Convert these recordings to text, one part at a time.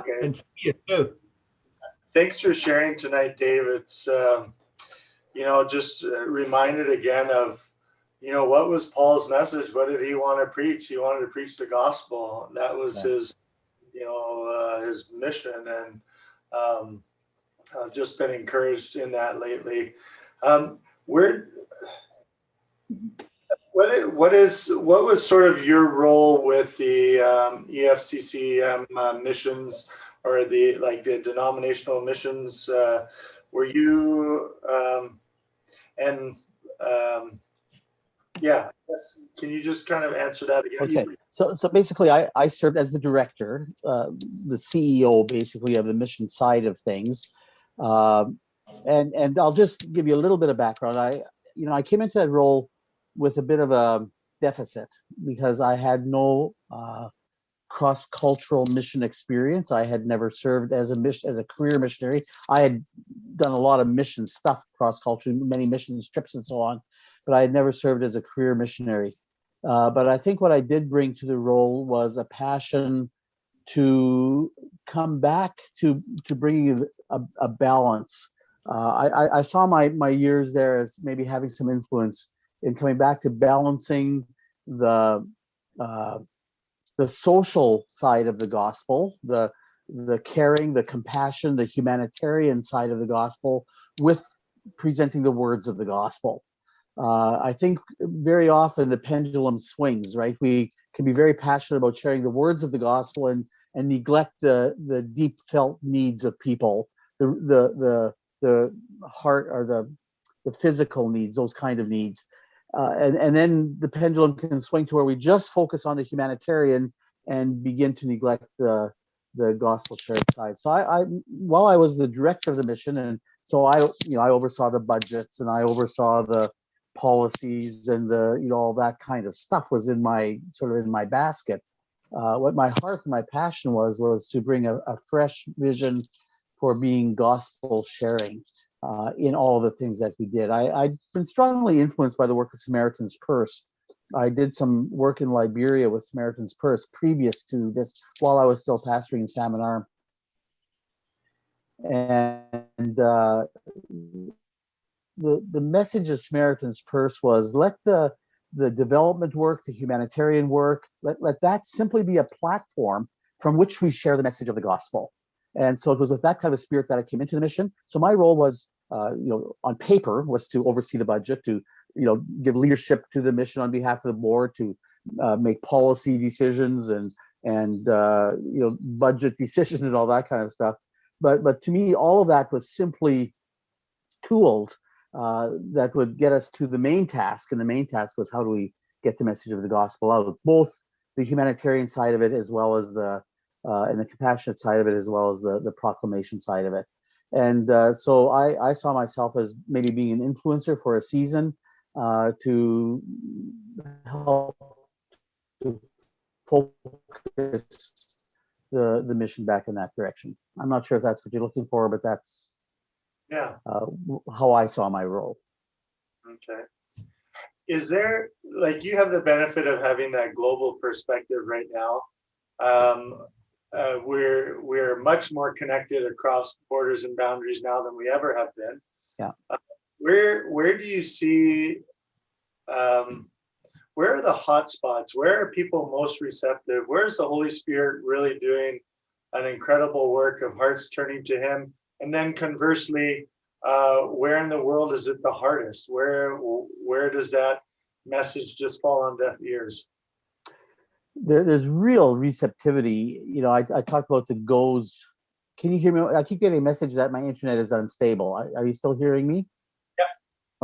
Okay. And see you too. Thanks for sharing tonight, Dave. It's just reminded again of what was Paul's message. What did he want to preach? He wanted to preach the gospel. That was Yeah. his mission, and I've just been encouraged in that lately. Where what was sort of your role with the EFCCM missions, or the denominational missions? Were you and yeah, yes. Can you just kind of answer that again? Okay, so basically, I served as the director, the CEO, basically, of the mission side of things, and I'll just give you a little bit of background. I came into that role with a bit of a deficit because I had no cross-cultural mission experience. I had never served as a career missionary. I had done a lot of mission stuff cross-culturally, many mission trips and so on, but I had never served as a career missionary. But I think what I did bring to the role was a passion to come back to bringing a balance. I saw my years there as maybe having some influence in coming back to balancing the social side of the gospel, the caring, the compassion, the humanitarian side of the gospel, with presenting the words of the gospel. I think very often the pendulum swings, right? We can be very passionate about sharing the words of the gospel and neglect the deep felt needs of people, the heart, or the physical needs, those kind of needs. And then the pendulum can swing to where we just focus on the humanitarian and begin to neglect the gospel shared side. So while I was the director of the mission, and so I oversaw the budgets, and I oversaw the policies, and all that kind of stuff was in my basket. What my heart and my passion was to bring a fresh vision for being gospel sharing in all of the things that we did. I'd been strongly influenced by the work of Samaritan's Purse. I did some work in Liberia with Samaritan's Purse previous to this, while I was still pastoring in Salmon Arm. And the message of Samaritan's Purse was, let the development work, the humanitarian work, let that simply be a platform from which we share the message of the gospel. And so it was with that kind of spirit that I came into the mission. So my role was, on paper, was to oversee the budget, to give leadership to the mission on behalf of the board, to make policy decisions and budget decisions and all that kind of stuff. But to me, all of that was simply tools that would get us to the main task. And the main task was, how do we get the message of the gospel out, both the humanitarian side of it, as well as and the compassionate side of it, as well as the proclamation side of it. And so I saw myself as maybe being an influencer for a season to help to focus the mission back in that direction. I'm not sure if that's what you're looking for, but that's how I saw my role. Okay. Is there, you have the benefit of having that global perspective right now. We're much more connected across borders and boundaries now than we ever have been. Yeah. Where do you see, where are the hot spots? Where are people most receptive? Where is the Holy Spirit really doing an incredible work of hearts turning to Him? And then conversely, where in the world is it the hardest? Where does that message just fall on deaf ears? There's real receptivity. I talked about the goes. Can you hear me? I keep getting a message that my internet is unstable. Are you still hearing me? Yeah.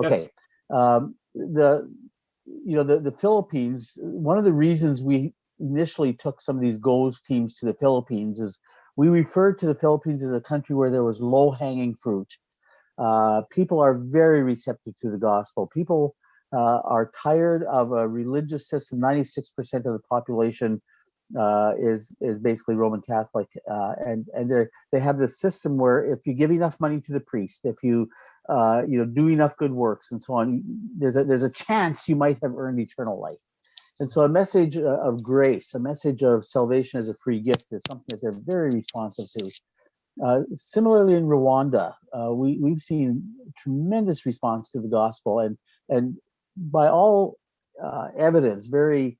Okay. Yes. The Philippines, one of the reasons we initially took some of these goes teams to the Philippines is we referred to the Philippines as a country where there was low-hanging fruit. People are very receptive to the gospel. People are tired of a religious system. 96% of the population is basically Roman Catholic, and they have this system where if you give enough money to the priest, if you do enough good works and so on, there's a chance you might have earned eternal life. And so a message of grace, a message of salvation as a free gift is something that they're very responsive to. Similarly, in Rwanda, we've seen tremendous response to the gospel, and by all evidence, very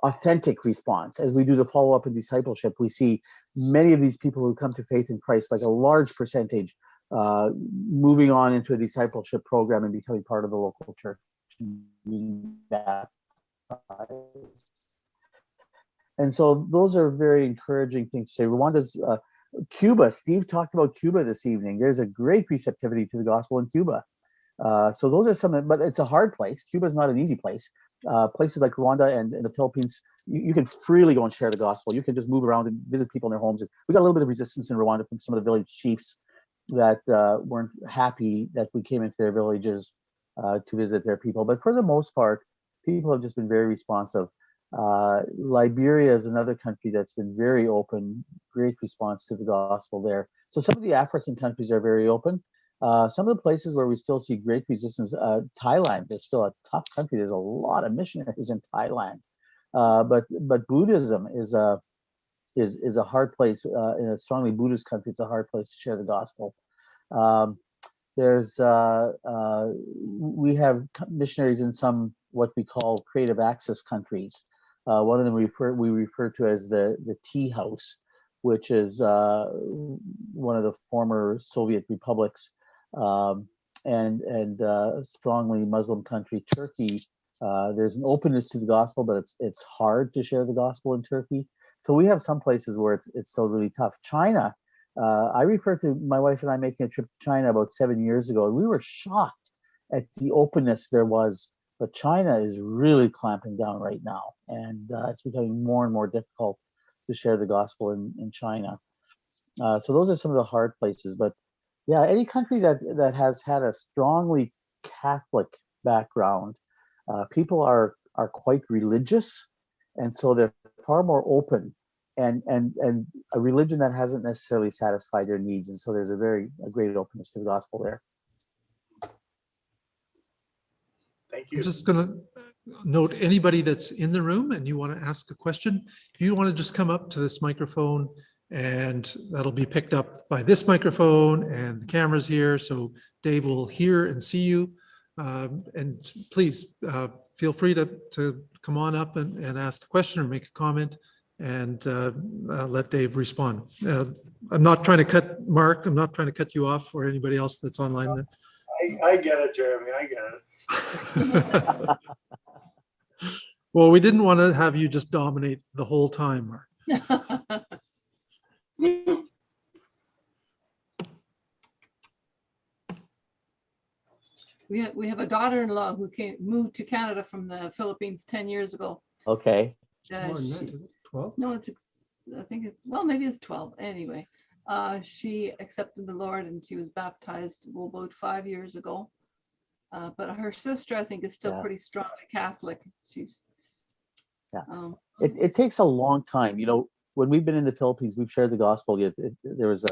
authentic response. As we do the follow-up and discipleship, we see many of these people who come to faith in Christ, like a large percentage, moving on into a discipleship program and becoming part of the local church. And so those are very encouraging things to say. Rwanda's Cuba, Steve talked about Cuba this evening. There's a great receptivity to the gospel in Cuba. So those are some, but it's a hard place. Cuba is not an easy place. Places like Rwanda and the Philippines, you can freely go and share the gospel. You can just move around and visit people in their homes. We got a little bit of resistance in Rwanda from some of the village chiefs that weren't happy that we came into their villages to visit their people. But for the most part, people have just been very responsive. Liberia is another country that's been very open, great response to the gospel there. So some of the African countries are very open. Some of the places where we still see great resistance, Thailand is still a tough country. There's a lot of missionaries in Thailand, but Buddhism is a hard place. In a strongly Buddhist country, it's a hard place to share the gospel. We have missionaries in some what we call creative access countries. One of them we refer to as the tea house, which is one of the former Soviet republics, and strongly Muslim country, Turkey. There's an openness to the gospel, but it's hard to share the gospel in Turkey. So we have some places where it's still really tough. China, I refer to my wife and I making a trip to China about 7 years ago, and we were shocked at the openness there was. But China is really clamping down right now, and it's becoming more and more difficult to share the gospel in China. So those are some of the hard places. But yeah, any country that has had a strongly Catholic background, people are quite religious, and so they're far more open, and a religion that hasn't necessarily satisfied their needs, and so there's a great openness to the gospel there. Thank you. I'm just going to note anybody that's in the room and you want to ask a question, if you want to just come up to this microphone, and that'll be picked up by this microphone and the cameras here, so Dave will hear and see you. And please feel free to come on up and ask a question or make a comment, and let Dave respond. I'm not trying to cut Mark, I'm not trying to cut you off, or anybody else that's online. I get it, Jeremy, I get it. Well, we didn't want to have you just dominate the whole time, Mark. We have a daughter-in-law who moved to Canada from the Philippines 10 years ago. Okay. More than that, is it 12? No, I think well, maybe it's 12. Anyway, she accepted the Lord and she was baptized about 5 years ago. But her sister, I think, is still pretty strongly Catholic. She's It takes a long time. You know, when we've been in the Philippines, we've shared the gospel. There was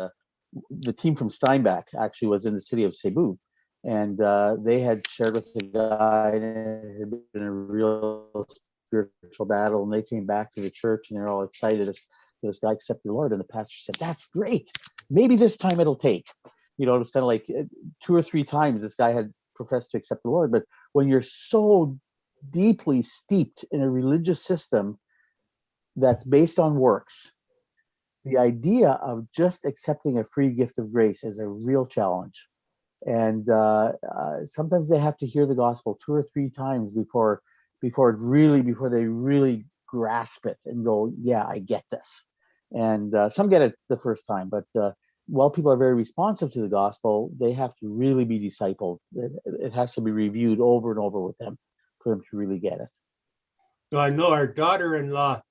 the team from Steinbach actually was in the city of Cebu, and they had shared with the guy, and it had been a real spiritual battle, and they came back to the church and they're all excited as this guy accepted the Lord, and the pastor said, "That's great. Maybe this time it'll take." You know, it was kind of like 2 or 3 times this guy had professed to accept the Lord. But when you're so deeply steeped in a religious system that's based on works, the idea of just accepting a free gift of grace is a real challenge. And sometimes they have to hear the gospel 2 or 3 times before they really grasp it and go, "Yeah, I get this." And some get it the first time, but while people are very responsive to the gospel, they have to really be discipled. It has to be reviewed over and over with them for them to really get it. So I know our daughter-in-law,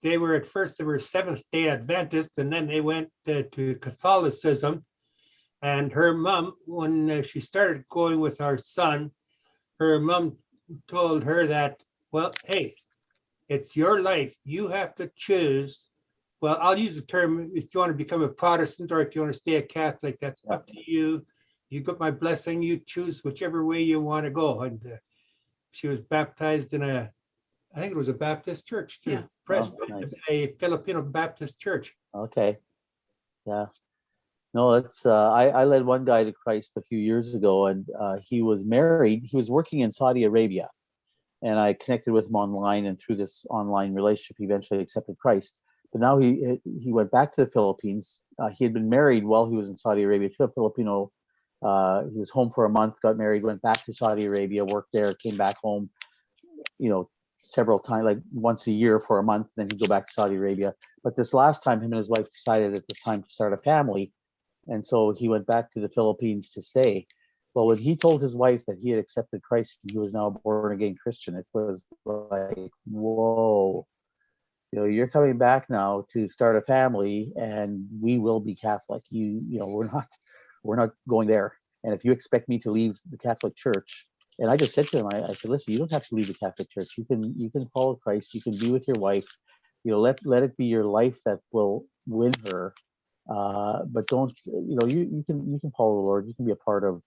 they were at first, they were Seventh-day Adventists, and then they went to Catholicism. And her mom, when she started going with our son, her mom told her that, well, hey, it's your life. You have to choose. Well, I'll use the term, if you want to become a Protestant or if you want to stay a Catholic, that's up to you. You got my blessing. You choose whichever way you want to go. And she was baptized in a I think it was a Baptist church too. Yeah. Nice. A Filipino Baptist church. Okay. Yeah. No, it's I led one guy to Christ a few years ago, and he was married. He was working in Saudi Arabia, and I connected with him online, and through this online relationship, he eventually accepted Christ. But now he went back to the Philippines. He had been married while he was in Saudi Arabia to a Filipino. He was home for a month, got married, went back to Saudi Arabia, worked there, came back home, several times, like once a year for a month, then he'd go back to Saudi Arabia. But this last time, him and his wife decided it was time to start a family. And so he went back to the Philippines to stay. Well, when he told his wife that he had accepted Christ and he was now a born again Christian, it was like, whoa, you're coming back now to start a family, and we will be Catholic. We're not going there. And if you expect me to leave the Catholic Church, and I just said to him, I said, listen, you don't have to leave the Catholic Church. You can follow Christ. You can be with your wife. Let it be your life that will win her. But don't, you can follow the Lord. You can be a part of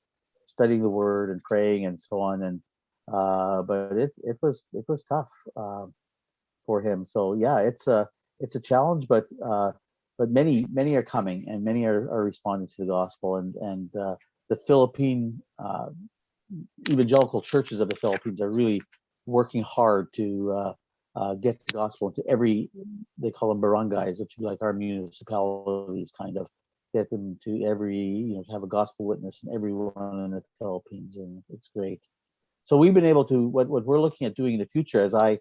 studying the Word and praying and so on. And but it was tough for him. So yeah, it's a challenge, but many are coming, and many are responding to the gospel, and the Philippine evangelical churches of the Philippines are really working hard to get the gospel into they call them barangays, which would be like our municipalities, kind of get them to have a gospel witness in everyone in the Philippines, and it's great. So we've been able to, what we're looking at doing in the future, as I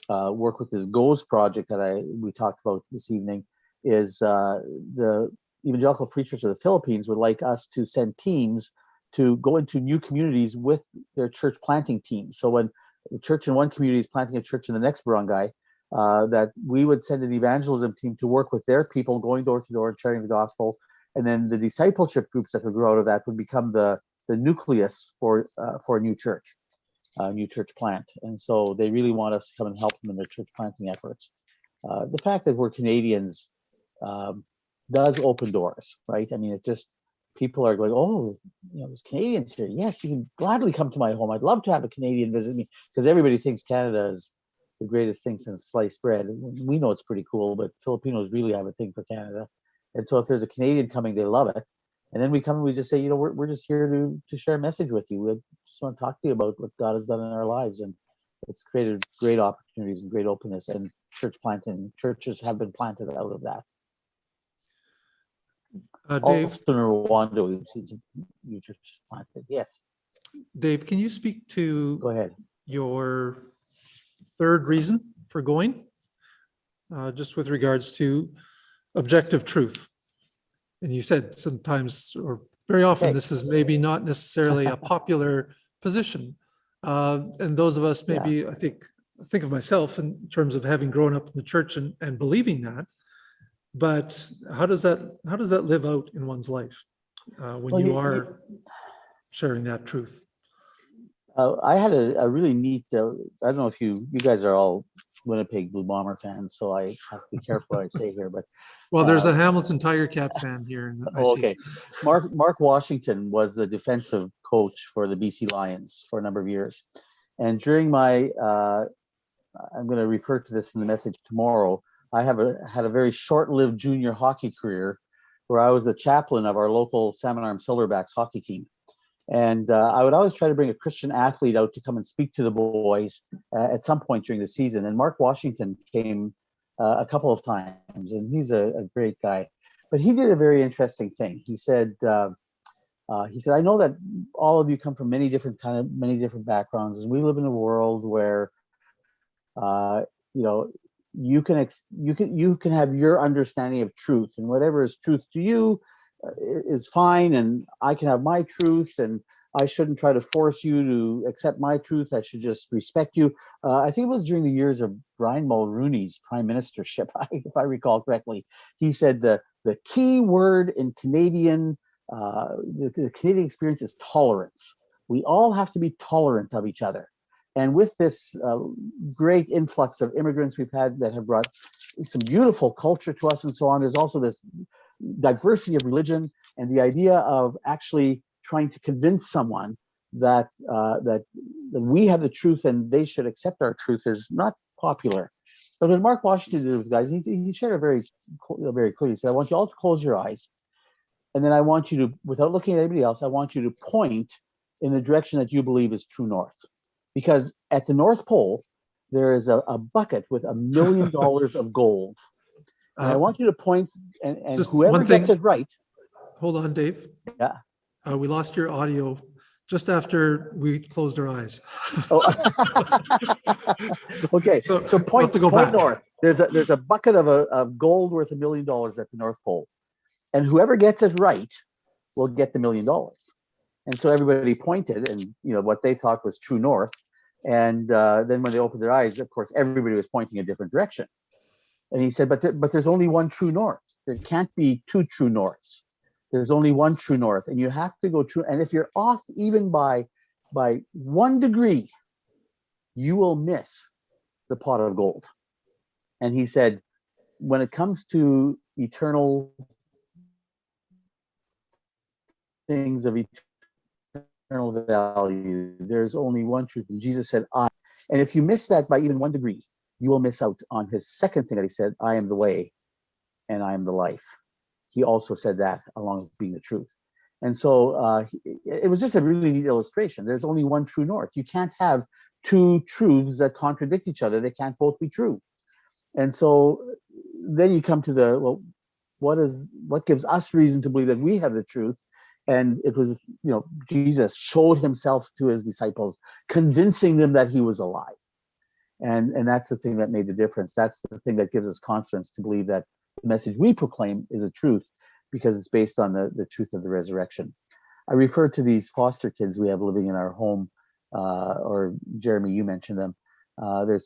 work with this GOES project that we talked about this evening, is the Evangelical Free Church of the Philippines would like us to send teams to go into new communities with their church planting teams. So when the church in one community is planting a church in the next barangay, that we would send an evangelism team to work with their people, going door to door and sharing the gospel. And then the discipleship groups that would grow out of that would become the nucleus for a new church plant. And so they really want us to come and help them in their church planting efforts. The fact that we're Canadians does open doors, right? I mean, it just, people are going, oh, there's Canadians here. Yes, you can gladly come to my home. I'd love to have a Canadian visit me, because everybody thinks Canada is the greatest thing since sliced bread. We know it's pretty cool, but Filipinos really have a thing for Canada. And so if there's a Canadian coming, they love it. And then we come and we just say, we're just here to share a message with you. We just want to talk to you about what God has done in our lives. And it's created great opportunities and great openness, and churches have been planted out of that. Dave, Also in Rwanda, we've seen some new churches planted. Yes. Dave, can you speak to Go ahead. your third reason for going, just with regards to objective truth? And you said sometimes, or very often, this is maybe not necessarily a popular position. And those of us, maybe, I think of myself in terms of having grown up in the church and believing that. But how does that live out in one's life when you are sharing that truth? I had a really neat, I don't know if you guys are all Winnipeg Blue Bomber fans, so I have to be careful what I say here, but. Well, there's a Hamilton Tiger Cat fan here. Okay. Mark Washington was the defensive coach for the BC Lions for a number of years. And during my, I'm going to refer to this in the message tomorrow, I had a very short-lived junior hockey career where I was the chaplain of our local Salmon Arm Silverbacks hockey team. And I would always try to bring a Christian athlete out to come and speak to the boys at some point during the season. And Mark Washington came a couple of times, and he's a great guy. But he did a very interesting thing. He said, I know that all of you come from many different backgrounds, and we live in a world where, you can have your understanding of truth, and whatever is truth to you is fine, and I can have my truth, and I shouldn't try to force you to accept my truth. I should just respect you. I think it was during the years of Brian Mulrooney's prime ministership, if I recall correctly. He said the key word in Canadian, the Canadian experience is tolerance. We all have to be tolerant of each other. And with this great influx of immigrants we've had that have brought some beautiful culture to us and so on, there's also this diversity of religion, and the idea of actually trying to convince someone that we have the truth and they should accept our truth is not popular. But when Mark Washington did it with guys, he shared it very clearly. He said, I want you all to close your eyes. And then I want you to, without looking at anybody else, I want you to point in the direction that you believe is true north. Because at the North Pole, there is a bucket with $1 million of gold. And I want you to point, and just whoever one gets thing. it right. Hold on, Dave. Yeah. We lost your audio just after we closed our eyes. Oh. Okay, so we'll point, have to go point back. north. There's a bucket of gold worth $1 million at the North Pole. And whoever gets it right will get the $1 million. And so everybody pointed, and what they thought was true north. And then when they opened their eyes, of course, everybody was pointing a different direction. And he said, but there's only one true north. There can't be two true norths. There's only one true north, and you have to go true. And if you're off even by 1 degree, you will miss the pot of gold. And he said, when it comes to eternal things of eternal value, there's only one truth. And Jesus said, and if you miss that by even 1 degree, you will miss out on his second thing that he said, I am the way and I am the life. He also said that along with being the truth. And so it was just a really neat illustration. There's only one true north. You can't have two truths that contradict each other. They can't both be true. And so then you come to what gives us reason to believe that we have the truth? And it was, Jesus showed himself to his disciples, convincing them that he was alive. And that's the thing that made the difference. That's the thing that gives us confidence to believe that the message we proclaim is a truth, because it's based on the truth of the resurrection. I refer to these foster kids we have living in our home, or Jeremy, you mentioned them. They're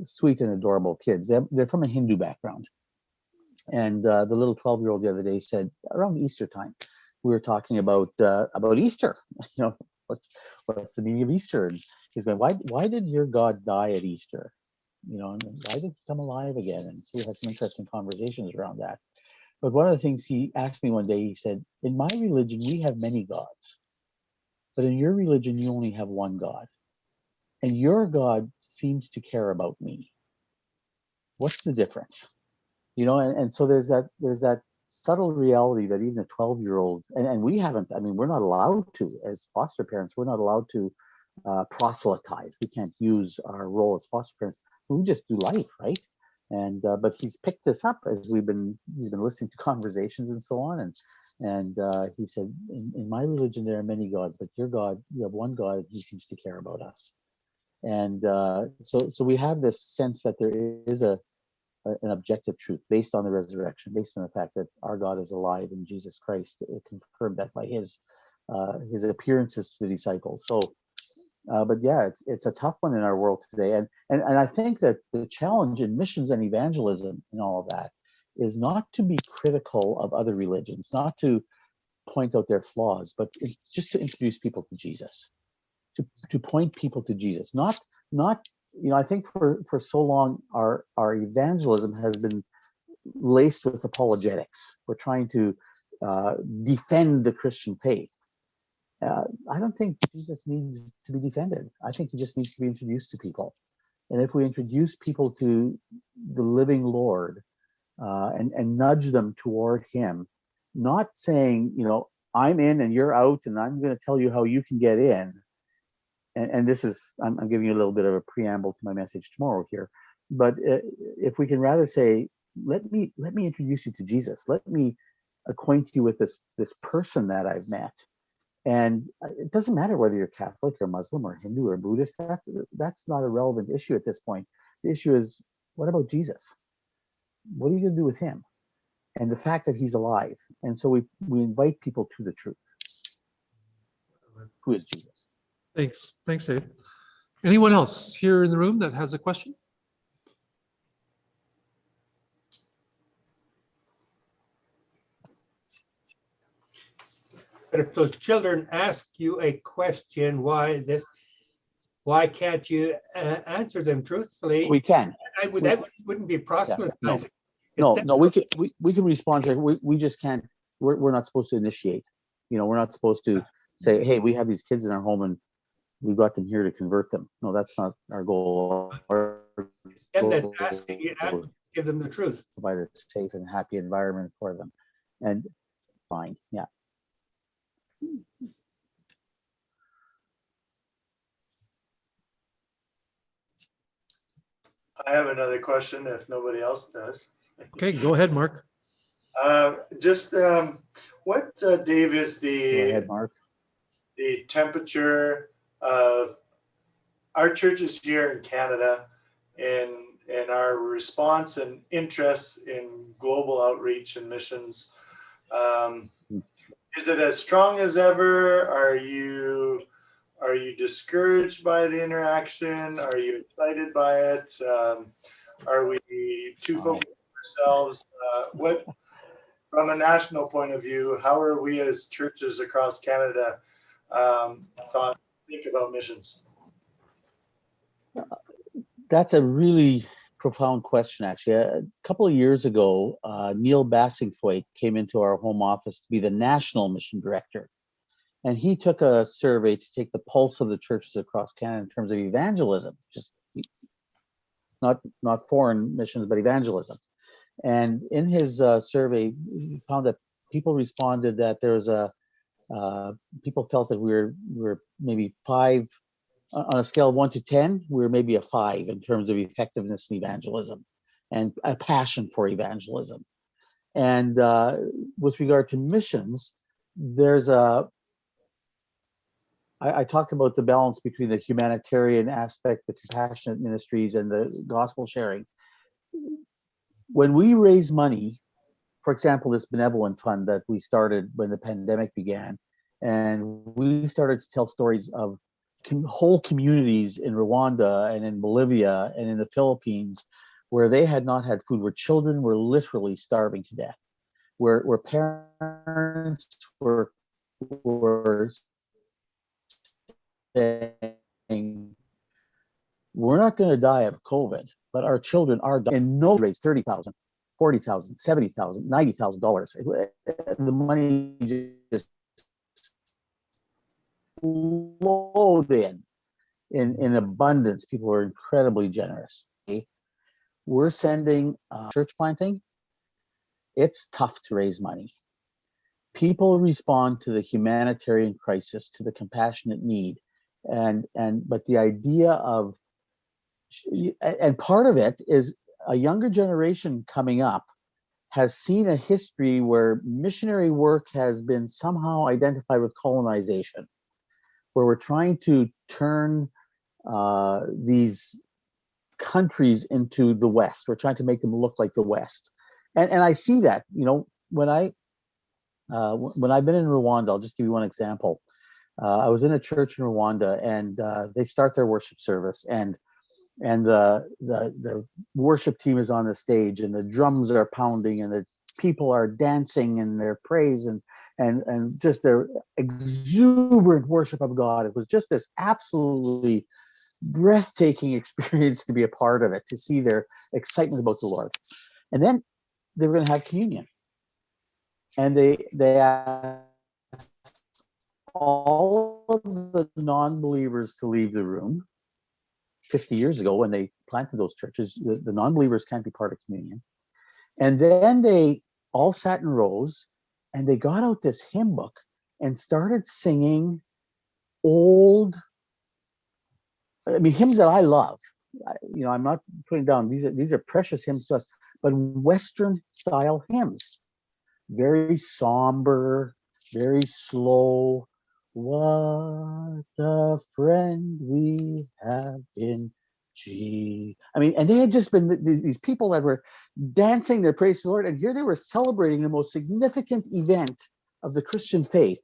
sweet and adorable kids. They're from a Hindu background. And the little 12-year-old the other day said, around Easter time, we were talking about Easter. What's the meaning of Easter? And he's going, why did your God die at Easter? And why did he come alive again? And so we had some interesting conversations around that. But one of the things he asked me one day, he said, in my religion, we have many gods, but in your religion, you only have one God. And your God seems to care about me. What's the difference? And so there's that subtle reality that even a 12-year-old, and we haven't, we're not allowed to, as foster parents, we're not allowed to proselytize. We can't use our role as foster parents. We just do life, right? And but he's picked this up as he's been listening to conversations and so on. And he said, in my religion, there are many gods, but your God, you have one God, and he seems to care about us. And so we have this sense that there is an objective truth based on the resurrection, based on the fact that our God is alive in Jesus Christ. It confirmed that by his appearances to the disciples. So, but yeah, it's a tough one in our world today. And I think that the challenge in missions and evangelism and all of that is not to be critical of other religions, not to point out their flaws, but it's just to introduce people to Jesus, to point people to Jesus. Not I think for so long our evangelism has been laced with apologetics. We're trying to defend the Christian faith. I don't think Jesus needs to be defended. I think he just needs to be introduced to people. And if we introduce people to the living Lord and nudge them toward him, not saying, I'm in and you're out and I'm going to tell you how you can get in. And this is, I'm giving you a little bit of a preamble to my message tomorrow here. But if we can rather say, let me introduce you to Jesus. Let me acquaint you with this person that I've met. And it doesn't matter whether you're Catholic or Muslim or Hindu or Buddhist. That's not a relevant issue at this point. The issue is, what about Jesus? What are you going to do with him? And the fact that he's alive. And so we invite people to the truth. Who is Jesus? Thanks, Dave. Anyone else here in the room that has a question? But if those children ask you a question, why can't you answer them truthfully? We can. That wouldn't be proselytizing. No, we can respond to it. We just can't. We're not supposed to initiate. We're not supposed to say, hey, we have these kids in our home and we got them here to convert them. No, that's not our goal. Our Instead that's goal asking you to give them the truth. is to provide a safe and happy environment for them. And fine, yeah. I have another question if nobody else does. Okay, go ahead, Mark. Just what, Dave, is Go ahead, Mark. the temperature of our churches here in Canada and our response and interest in global outreach and missions? Is it as strong as ever? Are you discouraged by the interaction? Are you excited by it? Are we too focused on ourselves? What, from a national point of view, how are we as churches across Canada think about missions? That's a really profound question, actually. A couple of years ago, Neil Bassingthwaite came into our home office to be the national mission director. And he took a survey to take the pulse of the churches across Canada in terms of evangelism, just not foreign missions, but evangelism. And in his survey, he found that people responded that there was people felt that we were maybe 5, on a scale of 1 to 10, we were maybe a 5 in terms of effectiveness in evangelism and a passion for evangelism. And with regard to missions, there's I talked about the balance between the humanitarian aspect, the compassionate ministries, and the gospel sharing. When we raise money, for example, this benevolent fund that we started when the pandemic began, and we started to tell stories of whole communities in Rwanda and in Bolivia and in the Philippines where they had not had food, where children were literally starving to death, where parents were saying, we're not going to die of COVID, but our children are dying. And no raise $30,000, $40,000, $70,000, $90,000. The money just flowed in abundance. People are incredibly generous. We're sending church planting. It's tough to raise money. People respond to the humanitarian crisis, to the compassionate need. But the idea of, and part of it is a younger generation coming up has seen a history where missionary work has been somehow identified with colonization, where we're trying to turn these countries into the West. We're trying to make them look like the West. And I see that, when I've been in Rwanda, I'll just give you one example. I was in a church in Rwanda, and they start their worship service, and the worship team is on the stage, and the drums are pounding, and the people are dancing in their praise and just their exuberant worship of God. It was just this absolutely breathtaking experience to be a part of it, to see their excitement about the Lord. And then they were going to have communion, and they asked all of the non-believers to leave the room. 50 years ago, when they planted those churches, the non-believers can't be part of communion. And then they all sat in rows, and they got out this hymn book and started singing hymns that I love. I'm not putting down, these are precious hymns to us, but Western style hymns, very somber, very slow. What a friend we have in Jesus. And they had just been these people that were dancing their praise to the Lord, and here they were celebrating the most significant event of the Christian faith,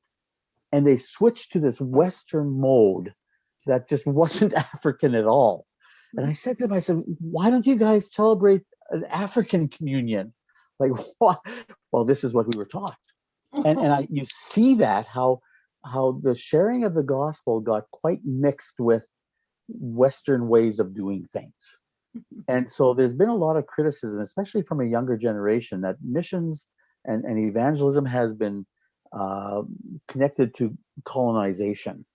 and they switched to this Western mode that just wasn't African at all. And I said to them, I said, why don't you guys celebrate an African communion? Like, what? Well, this is what we were taught. And you see that, how the sharing of the gospel got quite mixed with Western ways of doing things. And so there's been a lot of criticism, especially from a younger generation, that missions and evangelism has been connected to colonization.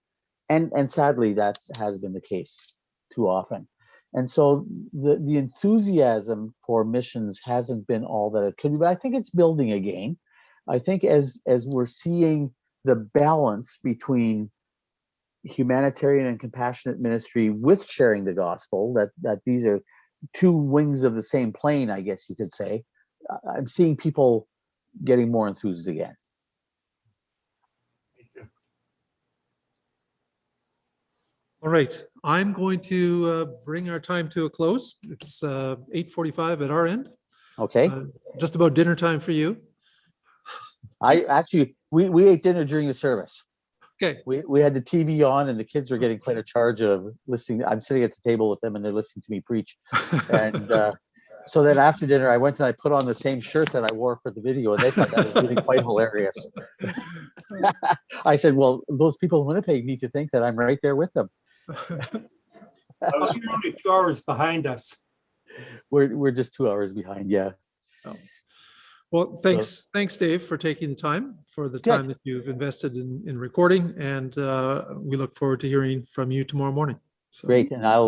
And sadly, that has been the case too often. And so the enthusiasm for missions hasn't been all that it could be, but I think it's building again. I think as we're seeing the balance between humanitarian and compassionate ministry with sharing the gospel, that these are two wings of the same plane, I guess you could say. I'm seeing people getting more enthused again. Thank you. All right, I'm going to bring our time to a close. It's 8:45 at our end. Okay. Just about dinner time for you. We ate dinner during the service. Okay. We had the TV on and the kids were getting quite a charge of listening. I'm sitting at the table with them and they're listening to me preach. And so then after dinner, I went and I put on the same shirt that I wore for the video, and they thought that was really quite hilarious. I said, well, those people in Winnipeg need to think that I'm right there with them. You're only 2 hours behind us. We're just 2 hours behind. Yeah. Well, thanks, Dave, for taking the time, for the time that you've invested in recording, and we look forward to hearing from you tomorrow morning. So. Great. And I'll